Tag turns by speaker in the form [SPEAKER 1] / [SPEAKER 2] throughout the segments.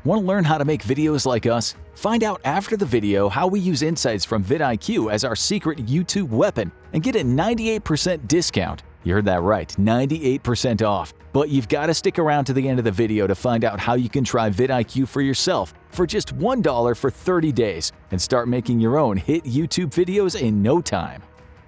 [SPEAKER 1] Want to learn how to make videos like us? Find out after the video how we use insights from vidIQ as our secret YouTube weapon and get a 98% discount. You heard that right, 98% off. But you've got to stick around to the end of the video to find out how you can try vidIQ for yourself for just $1 for 30 days and start making your own hit YouTube videos in no time.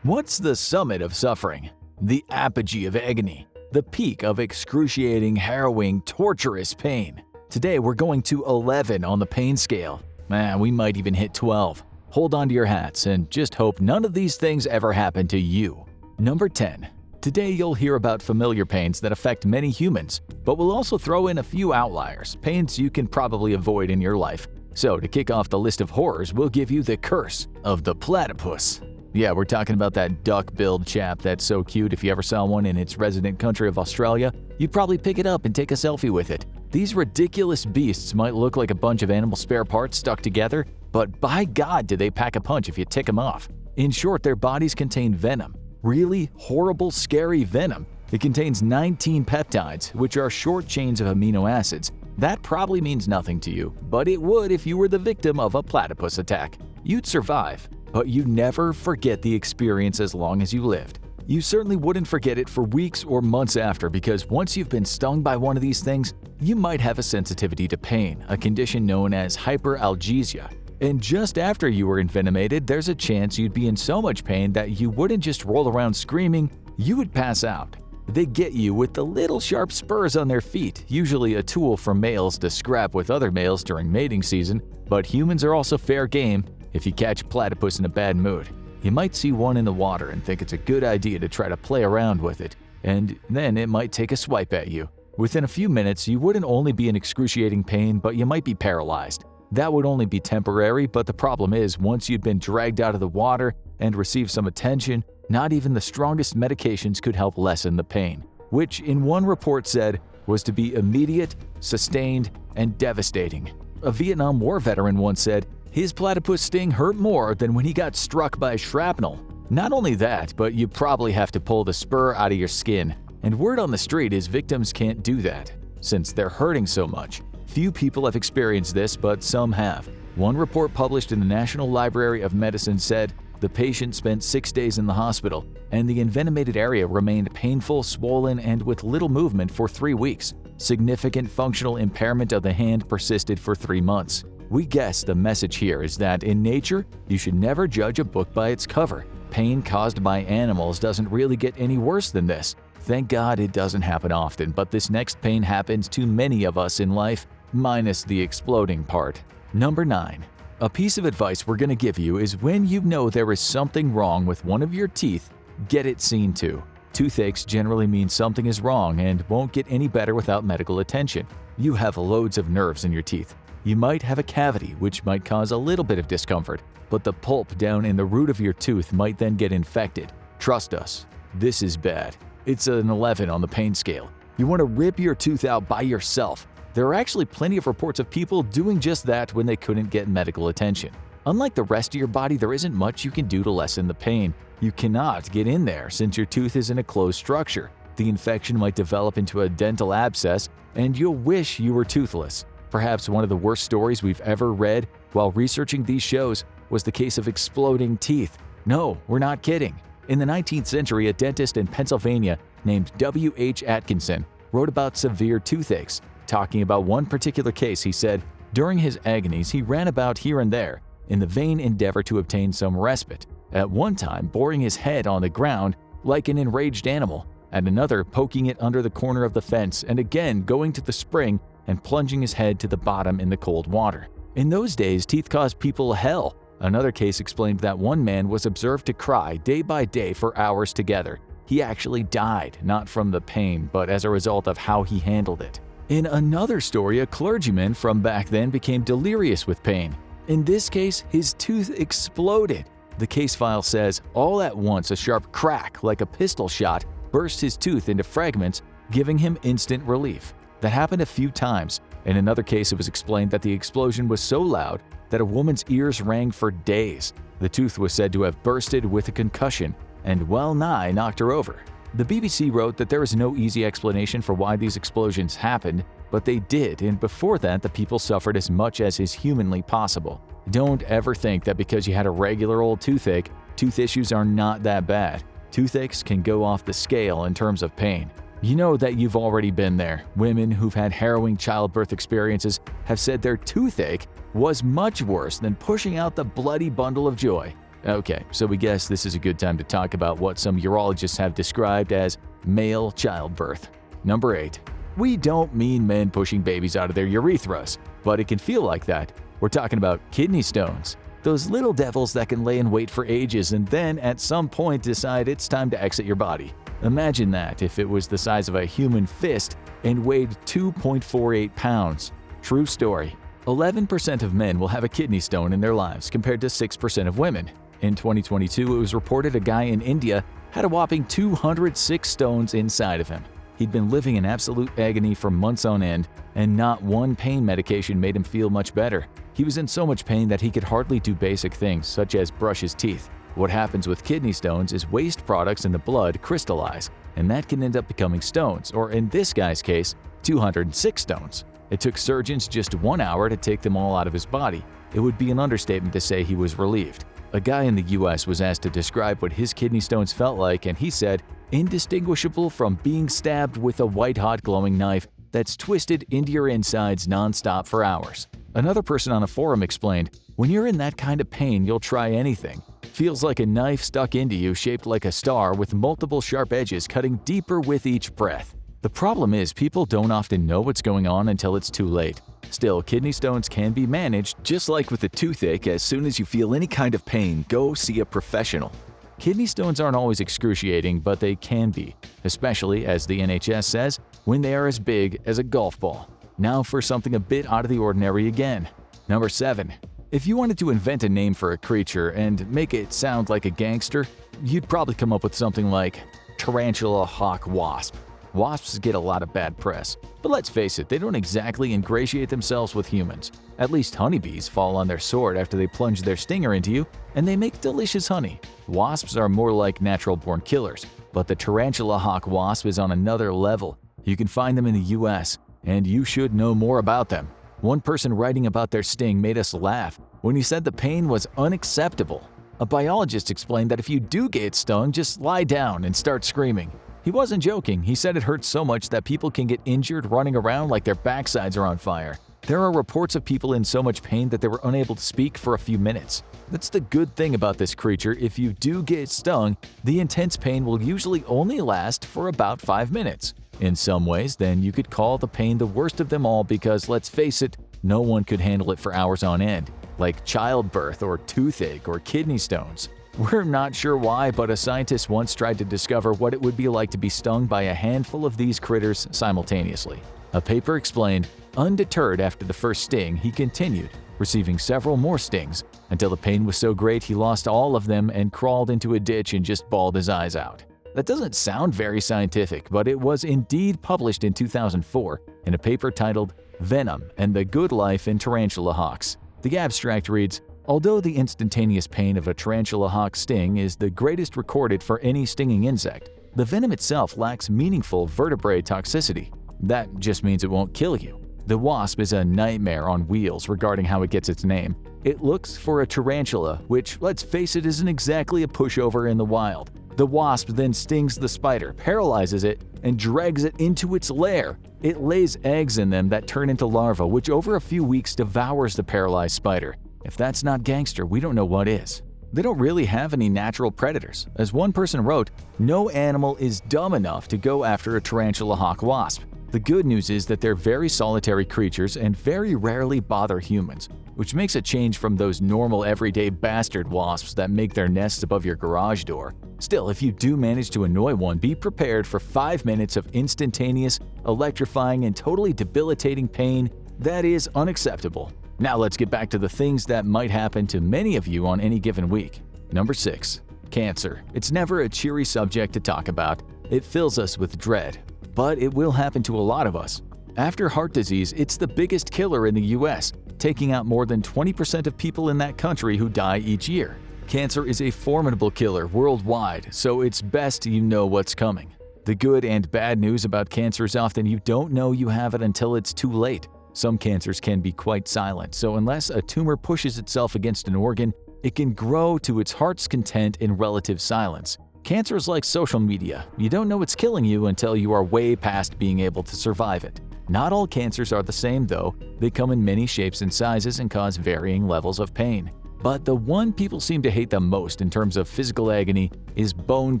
[SPEAKER 1] What's the summit of suffering? The apogee of agony. The peak of excruciating, harrowing, torturous pain. Today we're going to 11 on the pain scale. Man, we might even hit 12. Hold on to your hats and just hope none of these things ever happen to you. Number 10. Today you'll hear about familiar pains that affect many humans, but we'll also throw in a few outliers, pains you can probably avoid in your life. So to kick off the list of horrors, we'll give you the curse of the platypus. Yeah, we're talking about that duck-billed chap that's so cute if you ever saw one in its resident country of Australia, you'd probably pick it up and take a selfie with it. These ridiculous beasts might look like a bunch of animal spare parts stuck together, but by God do they pack a punch if you tick them off. In short, their bodies contain venom. Really horrible, scary venom. It contains 19 peptides, which are short chains of amino acids. That probably means nothing to you, but it would if you were the victim of a platypus attack. You'd survive, but you'd never forget the experience as long as you lived. You certainly wouldn't forget it for weeks or months after, because once you've been stung by one of these things, you might have a sensitivity to pain, a condition known as hyperalgesia. And just after you were envenomated, there's a chance you'd be in so much pain that you wouldn't just roll around screaming, you would pass out. They get you with the little sharp spurs on their feet, usually a tool for males to scrap with other males during mating season, but humans are also fair game if you catch a platypus in a bad mood. You might see one in the water and think it's a good idea to try to play around with it, and then it might take a swipe at you. Within a few minutes, you wouldn't only be in excruciating pain, but you might be paralyzed. That would only be temporary, but the problem is, once you'd been dragged out of the water and received some attention, not even the strongest medications could help lessen the pain, which in one report said was to be immediate, sustained, and devastating. A Vietnam War veteran once said, his platypus sting hurt more than when he got struck by shrapnel. Not only that, but you probably have to pull the spur out of your skin. And word on the street is victims can't do that, since they're hurting so much. Few people have experienced this, but some have. One report published in the National Library of Medicine said the patient spent 6 days in the hospital, and the envenomated area remained painful, swollen, and with little movement for 3 weeks. Significant functional impairment of the hand persisted for 3 months. We guess the message here is that in nature, you should never judge a book by its cover. Pain caused by animals doesn't really get any worse than this. Thank God it doesn't happen often, but this next pain happens to many of us in life, minus the exploding part. Number 9. A piece of advice we're going to give you is when you know there is something wrong with one of your teeth, get it seen to. Toothaches generally mean something is wrong and won't get any better without medical attention. You have loads of nerves in your teeth. You might have a cavity, which might cause a little bit of discomfort, but the pulp down in the root of your tooth might then get infected. Trust us, this is bad. It's an 11 on the pain scale. You want to rip your tooth out by yourself. There are actually plenty of reports of people doing just that when they couldn't get medical attention. Unlike the rest of your body, there isn't much you can do to lessen the pain. You cannot get in there since your tooth is in a closed structure. The infection might develop into a dental abscess, and you'll wish you were toothless. Perhaps one of the worst stories we've ever read while researching these shows was the case of exploding teeth. No, we're not kidding. In the 19th century, a dentist in Pennsylvania named W.H. Atkinson wrote about severe toothaches. Talking about one particular case, he said, during his agonies, he ran about here and there in the vain endeavor to obtain some respite. At one time, boring his head on the ground like an enraged animal, at another, poking it under the corner of the fence, and again going to the spring and plunging his head to the bottom in the cold water. In those days, teeth caused people hell. Another case explained that one man was observed to cry day by day for hours together. He actually died, not from the pain, but as a result of how he handled it. In another story, a clergyman from back then became delirious with pain. In this case, his tooth exploded. The case file says, all at once a sharp crack, like a pistol shot, burst his tooth into fragments, giving him instant relief. That happened a few times. In another case, it was explained that the explosion was so loud that a woman's ears rang for days. The tooth was said to have bursted with a concussion and well nigh knocked her over. The BBC wrote that there is no easy explanation for why these explosions happened. but they did, and before that the people suffered as much as is humanly possible. Don't ever think that because you had a regular old toothache, tooth issues are not that bad. Toothaches can go off the scale in terms of pain. You know that you've already been there. Women who've had harrowing childbirth experiences have said their toothache was much worse than pushing out the bloody bundle of joy. Okay, so we guess this is a good time to talk about what some urologists have described as male childbirth. Number 8. We don't mean men pushing babies out of their urethras, but it can feel like that. We're talking about kidney stones. Those little devils that can lay in wait for ages and then at some point decide it's time to exit your body. Imagine that if it was the size of a human fist and weighed 2.48 pounds. True story. 11% of men will have a kidney stone in their lives compared to 6% of women. In 2022, it was reported a guy in India had a whopping 206 stones inside of him. He'd been living in absolute agony for months on end, and not one pain medication made him feel much better. He was in so much pain that he could hardly do basic things, such as brush his teeth. What happens with kidney stones is waste products in the blood crystallize, and that can end up becoming stones, or in this guy's case, 206 stones. It took surgeons just 1 hour to take them all out of his body. It would be an understatement to say he was relieved. A guy in the US was asked to describe what his kidney stones felt like, and he said, indistinguishable from being stabbed with a white-hot glowing knife that's twisted into your insides non-stop for hours. Another person on a forum explained, when you're in that kind of pain, you'll try anything. Feels like a knife stuck into you shaped like a star with multiple sharp edges cutting deeper with each breath. The problem is people don't often know what's going on until it's too late. Still, kidney stones can be managed, just like with a toothache. As soon as you feel any kind of pain, go see a professional. Kidney stones aren't always excruciating, but they can be, especially, as the NHS says, when they are as big as a golf ball. Now for something a bit out of the ordinary again. Number 7. If you wanted to invent a name for a creature and make it sound like a gangster, you'd probably come up with something like Tarantula Hawk Wasp. Wasps get a lot of bad press, but let's face it, they don't exactly ingratiate themselves with humans. At least honeybees fall on their sword after they plunge their stinger into you, and they make delicious honey. Wasps are more like natural-born killers, but the Tarantula Hawk Wasp is on another level. You can find them in the US, and you should know more about them. One person writing about their sting made us laugh when he said the pain was unacceptable. A biologist explained that if you do get stung, just lie down and start screaming. He wasn't joking. He said it hurts so much that people can get injured running around like their backsides are on fire. There are reports of people in so much pain that they were unable to speak for a few minutes. That's the good thing about this creature. If you do get stung, the intense pain will usually only last for about 5 minutes. In some ways, then you could call the pain the worst of them all because, let's face it, no one could handle it for hours on end, like childbirth or toothache or kidney stones. We're not sure why, but a scientist once tried to discover what it would be like to be stung by a handful of these critters simultaneously. A paper explained, undeterred after the first sting, he continued, receiving several more stings, until the pain was so great he lost all of them and crawled into a ditch and just bawled his eyes out. That doesn't sound very scientific, but it was indeed published in 2004 in a paper titled Venom and the Good Life in Tarantula Hawks. The abstract reads, although the instantaneous pain of a tarantula hawk sting is the greatest recorded for any stinging insect, the venom itself lacks meaningful vertebrae toxicity. That just means it won't kill you. The wasp is a nightmare on wheels regarding how it gets its name. It looks for a tarantula, which, let's face it, isn't exactly a pushover in the wild. The wasp then stings the spider, paralyzes it, and drags it into its lair. It lays eggs in them that turn into larvae, which over a few weeks devours the paralyzed spider. If that's not gangster, we don't know what is. They don't really have any natural predators. As one person wrote, no animal is dumb enough to go after a tarantula hawk wasp. The good news is that they're very solitary creatures and very rarely bother humans, which makes a change from those normal everyday bastard wasps that make their nests above your garage door. Still, if you do manage to annoy one, be prepared for 5 minutes of instantaneous, electrifying, and totally debilitating pain that is unacceptable. Now let's get back to the things that might happen to many of you on any given week. Number 6. Cancer. It's never a cheery subject to talk about. It fills us with dread. But it will happen to a lot of us. After heart disease, it's the biggest killer in the US, taking out more than 20% of people in that country who die each year. Cancer is a formidable killer worldwide, so it's best you know what's coming. The good and bad news about cancer is often you don't know you have it until it's too late. Some cancers can be quite silent, so unless a tumor pushes itself against an organ, it can grow to its heart's content in relative silence. Cancer is like social media. You don't know it's killing you until you are way past being able to survive it. Not all cancers are the same though. They come in many shapes and sizes and cause varying levels of pain. But the one people seem to hate the most in terms of physical agony is bone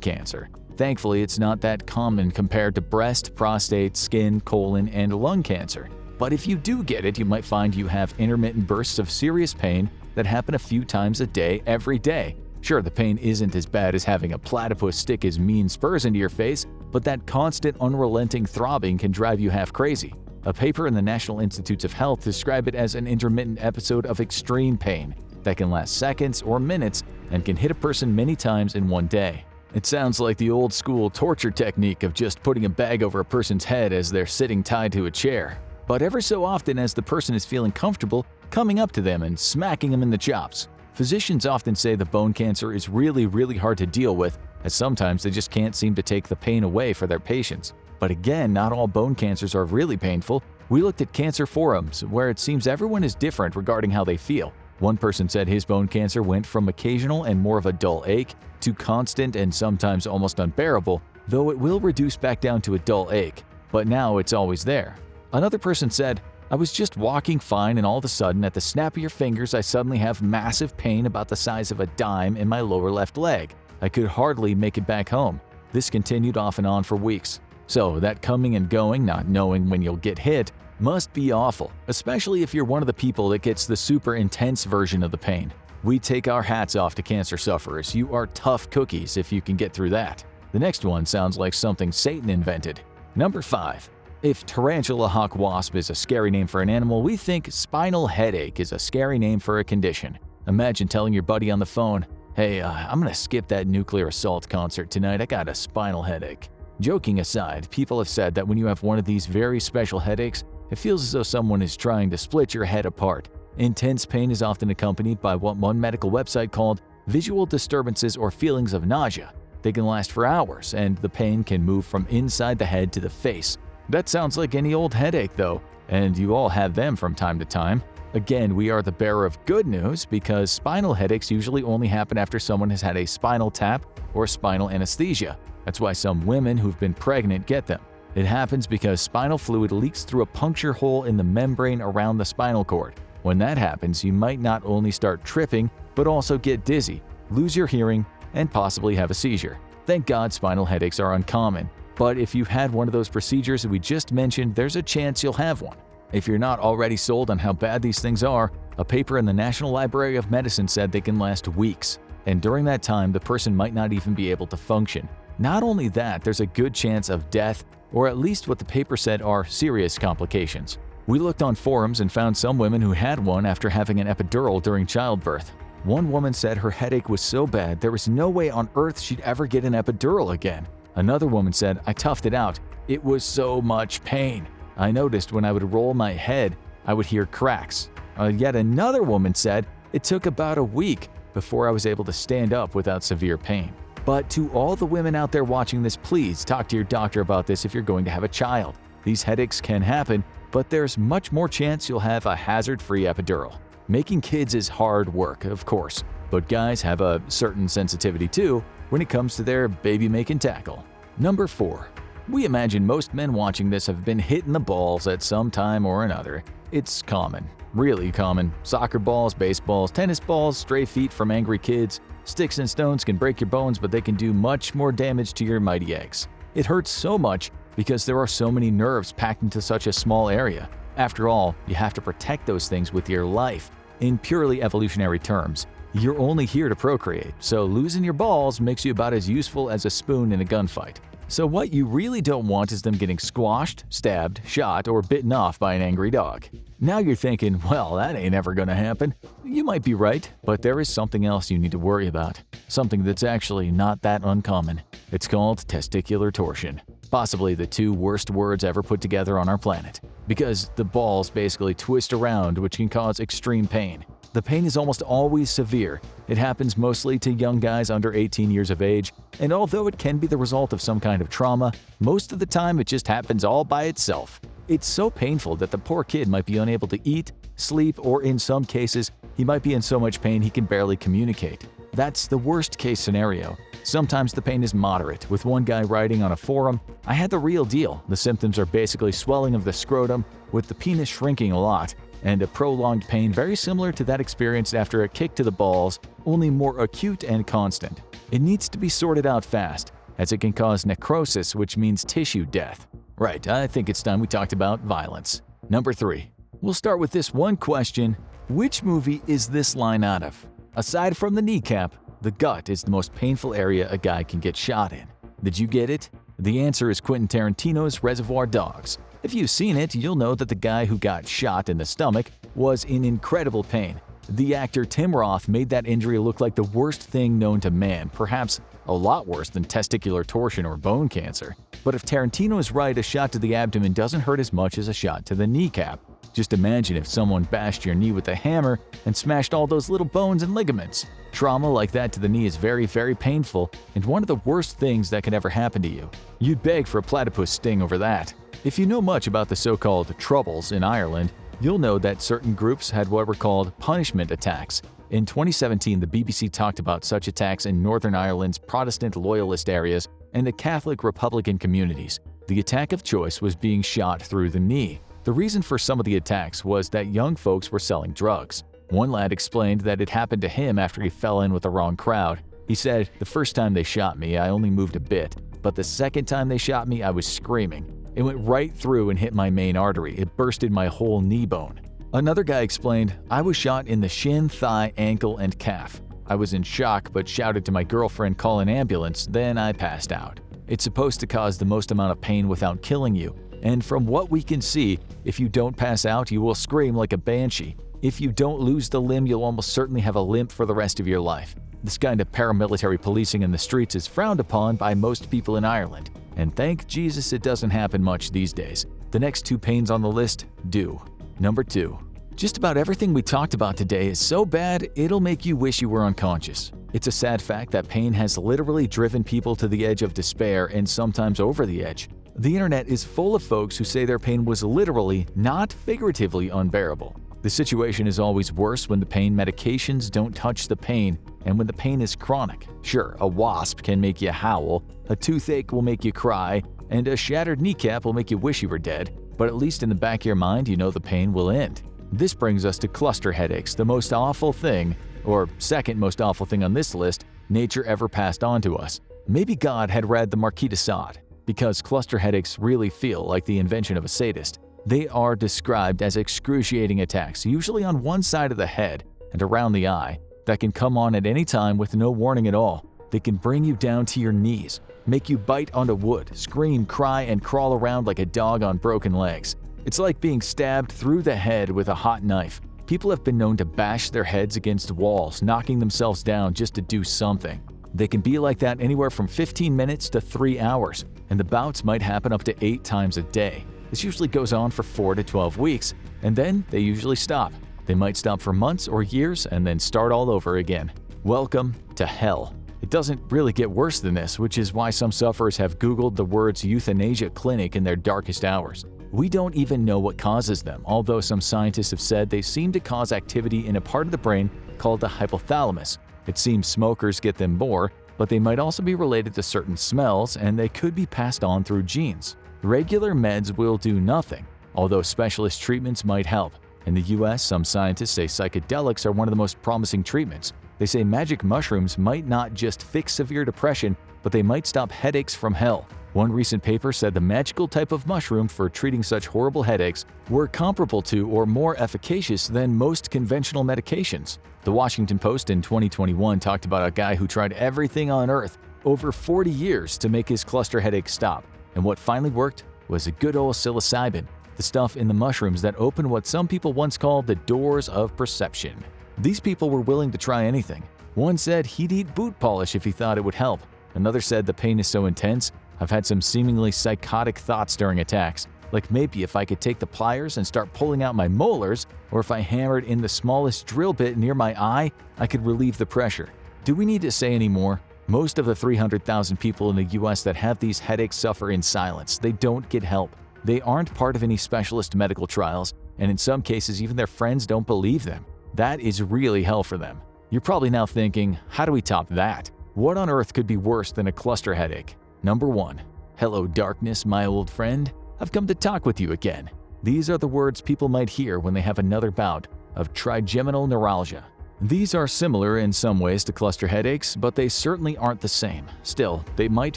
[SPEAKER 1] cancer. Thankfully, it's not that common compared to breast, prostate, skin, colon, and lung cancer. But if you do get it, you might find you have intermittent bursts of serious pain that happen a few times a day every day. Sure, the pain isn't as bad as having a platypus stick his mean spurs into your face, but that constant, unrelenting throbbing can drive you half crazy. A paper in the National Institutes of Health described it as an intermittent episode of extreme pain that can last seconds or minutes and can hit a person many times in one day. It sounds like the old school torture technique of just putting a bag over a person's head as they're sitting tied to a chair. But ever so often, as the person is feeling comfortable, coming up to them and smacking them in the chops. Physicians often say the bone cancer is really hard to deal with, as sometimes they just can't seem to take the pain away for their patients. But again, not all bone cancers are really painful. We looked at cancer forums, where it seems everyone is different regarding how they feel. One person said his bone cancer went from occasional and more of a dull ache to constant and sometimes almost unbearable, though it will reduce back down to a dull ache, but now it's always there. Another person said, I was just walking fine and all of a sudden, at the snap of your fingers, I suddenly have massive pain about the size of a dime in my lower left leg. I could hardly make it back home. This continued off and on for weeks. So that coming and going, not knowing when you'll get hit, must be awful, especially if you're one of the people that gets the super intense version of the pain. We take our hats off to cancer sufferers. You are tough cookies if you can get through that. The next one sounds like something Satan invented. Number 5. If tarantula hawk wasp is a scary name for an animal, we think spinal headache is a scary name for a condition. Imagine telling your buddy on the phone, hey, I'm gonna skip that nuclear assault concert tonight, I got a spinal headache. Joking aside, people have said that when you have one of these very special headaches, it feels as though someone is trying to split your head apart. Intense pain is often accompanied by what one medical website called visual disturbances or feelings of nausea. They can last for hours, and the pain can move from inside the head to the face. That sounds like any old headache though, and you all have them from time to time. Again, we are the bearer of good news because spinal headaches usually only happen after someone has had a spinal tap or spinal anesthesia. That's why some women who've been pregnant get them. It happens because spinal fluid leaks through a puncture hole in the membrane around the spinal cord. When that happens, you might not only start tripping, but also get dizzy, lose your hearing, and possibly have a seizure. Thank God spinal headaches are uncommon. But if you've had one of those procedures that we just mentioned, there's a chance you'll have one. If you're not already sold on how bad these things are, a paper in the National Library of Medicine said they can last weeks, and during that time, the person might not even be able to function. Not only that, there's a good chance of death, or at least what the paper said are serious complications. We looked on forums and found some women who had one after having an epidural during childbirth. One woman said her headache was so bad there was no way on earth she'd ever get an epidural again. Another woman said, I toughed it out. It was so much pain. I noticed when I would roll my head, I would hear cracks. Yet another woman said, it took about a week before I was able to stand up without severe pain. But to all the women out there watching this, please talk to your doctor about this if you're going to have a child. These headaches can happen, but there's much more chance you'll have a hazard-free epidural. Making kids is hard work, of course, but guys have a certain sensitivity too when it comes to their baby-making tackle. Number 4. We imagine most men watching this have been hit in the balls at some time or another. It's common, really common. Soccer balls, baseballs, tennis balls, stray feet from angry kids. Sticks and stones can break your bones, but they can do much more damage to your mighty eggs. It hurts so much because there are so many nerves packed into such a small area. After all, you have to protect those things with your life. In purely evolutionary terms, you're only here to procreate, so losing your balls makes you about as useful as a spoon in a gunfight. So what you really don't want is them getting squashed, stabbed, shot, or bitten off by an angry dog. Now you're thinking, well, that ain't ever gonna happen. You might be right, but there is something else you need to worry about. Something that's actually not that uncommon. It's called testicular torsion. Possibly the 2 worst words ever put together on our planet. Because the balls basically twist around, which can cause extreme pain. The pain is almost always severe. It happens mostly to young guys under 18 years of age, and although it can be the result of some kind of trauma, most of the time it just happens all by itself. It's so painful that the poor kid might be unable to eat, sleep, or in some cases, he might be in so much pain he can barely communicate. That's the worst case scenario. Sometimes the pain is moderate, with one guy writing on a forum, "I had the real deal. The symptoms are basically swelling of the scrotum, with the penis shrinking a lot, and a prolonged pain very similar to that experienced after a kick to the balls, only more acute and constant. It needs to be sorted out fast, as it can cause necrosis, which means tissue death." Right, I think it's time we talked about violence. Number 3. We'll start with this one question. Which movie is this line out of? Aside from the kneecap, the gut is the most painful area a guy can get shot in. Did you get it? The answer is Quentin Tarantino's Reservoir Dogs. If you've seen it, you'll know that the guy who got shot in the stomach was in incredible pain. The actor Tim Roth made that injury look like the worst thing known to man, perhaps a lot worse than testicular torsion or bone cancer. But if Tarantino is right, a shot to the abdomen doesn't hurt as much as a shot to the kneecap. Just imagine if someone bashed your knee with a hammer and smashed all those little bones and ligaments. Trauma like that to the knee is very, very painful and one of the worst things that could ever happen to you. You'd beg for a platypus sting over that. If you know much about the so-called Troubles in Ireland, you'll know that certain groups had what were called punishment attacks. In 2017, the BBC talked about such attacks in Northern Ireland's Protestant loyalist areas and the Catholic Republican communities. The attack of choice was being shot through the knee. The reason for some of the attacks was that young folks were selling drugs. One lad explained that it happened to him after he fell in with the wrong crowd. He said, "The first time they shot me, I only moved a bit, but the second time they shot me, I was screaming. It went right through and hit my main artery. It bursted my whole knee bone." Another guy explained, "I was shot in the shin, thigh, ankle, and calf. I was in shock but shouted to my girlfriend, 'Call an ambulance,' then I passed out." It's supposed to cause the most amount of pain without killing you. And from what we can see, if you don't pass out, you will scream like a banshee. If you don't lose the limb, you'll almost certainly have a limp for the rest of your life. This kind of paramilitary policing in the streets is frowned upon by most people in Ireland. And thank Jesus it doesn't happen much these days. The next 2 pains on the list do. Number 2. Just about everything we talked about today is so bad, it'll make you wish you were unconscious. It's a sad fact that pain has literally driven people to the edge of despair and sometimes over the edge. The internet is full of folks who say their pain was literally, not figuratively, unbearable. The situation is always worse when the pain medications don't touch the pain and when the pain is chronic. Sure, a wasp can make you howl, a toothache will make you cry, and a shattered kneecap will make you wish you were dead, but at least in the back of your mind you know the pain will end. This brings us to cluster headaches, the most awful thing, or second most awful thing on this list, nature ever passed on to us. Maybe God had read the Marquis de Sade, because cluster headaches really feel like the invention of a sadist. They are described as excruciating attacks, usually on one side of the head and around the eye, that can come on at any time with no warning at all. They can bring you down to your knees, make you bite onto wood, scream, cry, and crawl around like a dog on broken legs. It's like being stabbed through the head with a hot knife. People have been known to bash their heads against walls, knocking themselves down just to do something. They can be like that anywhere from 15 minutes to 3 hours, and the bouts might happen up to 8 times a day. This usually goes on for 4 to 12 weeks, and then they usually stop. They might stop for months or years and then start all over again. Welcome to hell. It doesn't really get worse than this, which is why some sufferers have Googled the words euthanasia clinic in their darkest hours. We don't even know what causes them, although some scientists have said they seem to cause activity in a part of the brain called the hypothalamus. It seems smokers get them more, but they might also be related to certain smells and they could be passed on through genes. Regular meds will do nothing, although specialist treatments might help. In the US, some scientists say psychedelics are one of the most promising treatments. They say magic mushrooms might not just fix severe depression, but they might stop headaches from hell. One recent paper said the magical type of mushroom for treating such horrible headaches were comparable to or more efficacious than most conventional medications. The Washington Post in 2021 talked about a guy who tried everything on earth over 40 years to make his cluster headache stop, and what finally worked was a good old psilocybin, the stuff in the mushrooms that open what some people once called the doors of perception. These people were willing to try anything. One said he'd eat boot polish if he thought it would help. Another said the pain is so intense, I've had some seemingly psychotic thoughts during attacks. Like maybe if I could take the pliers and start pulling out my molars, or if I hammered in the smallest drill bit near my eye, I could relieve the pressure. Do we need to say any more? Most of the 300,000 people in the US that have these headaches suffer in silence. They don't get help. They aren't part of any specialist medical trials, and in some cases even their friends don't believe them. That is really hell for them. You're probably now thinking, how do we top that? What on earth could be worse than a cluster headache? Number 1. Hello darkness, my old friend. I've come to talk with you again. These are the words people might hear when they have another bout of trigeminal neuralgia. These are similar in some ways to cluster headaches, but they certainly aren't the same. Still, they might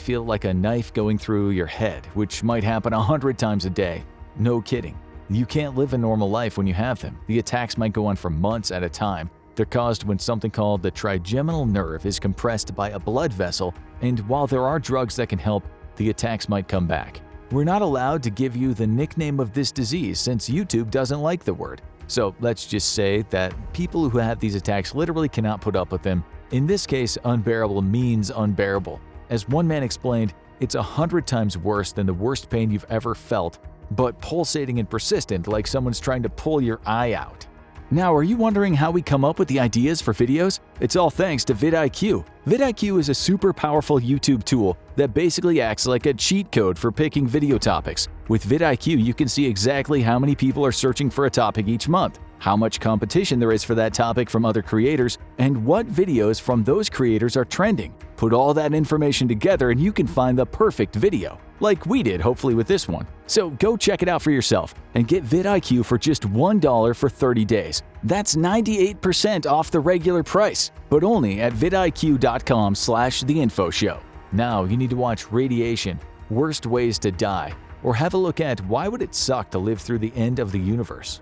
[SPEAKER 1] feel like a knife going through your head, which might happen 100 times a day. No kidding. You can't live a normal life when you have them. The attacks might go on for months at a time. They're caused when something called the trigeminal nerve is compressed by a blood vessel, and while there are drugs that can help, the attacks might come back. We're not allowed to give you the nickname of this disease since YouTube doesn't like the word. So let's just say that people who have these attacks literally cannot put up with them. In this case, unbearable means unbearable. As one man explained, it's 100 times worse than the worst pain you've ever felt, but pulsating and persistent like someone's trying to pull your eye out. Now, are you wondering how we come up with the ideas for videos? It's all thanks to vidIQ. vidIQ is a super powerful YouTube tool that basically acts like a cheat code for picking video topics. With vidIQ, you can see exactly how many people are searching for a topic each month, how much competition there is for that topic from other creators, and what videos from those creators are trending. Put all that information together and you can find the perfect video, like we did hopefully with this one. So go check it out for yourself and get vidIQ for just $1 for 30 days. That's 98% off the regular price, but only at vidiq.com/theinfoshow. Now you need to watch Radiation, Worst Ways to Die, or have a look at Why Would It Suck to Live Through the End of the Universe.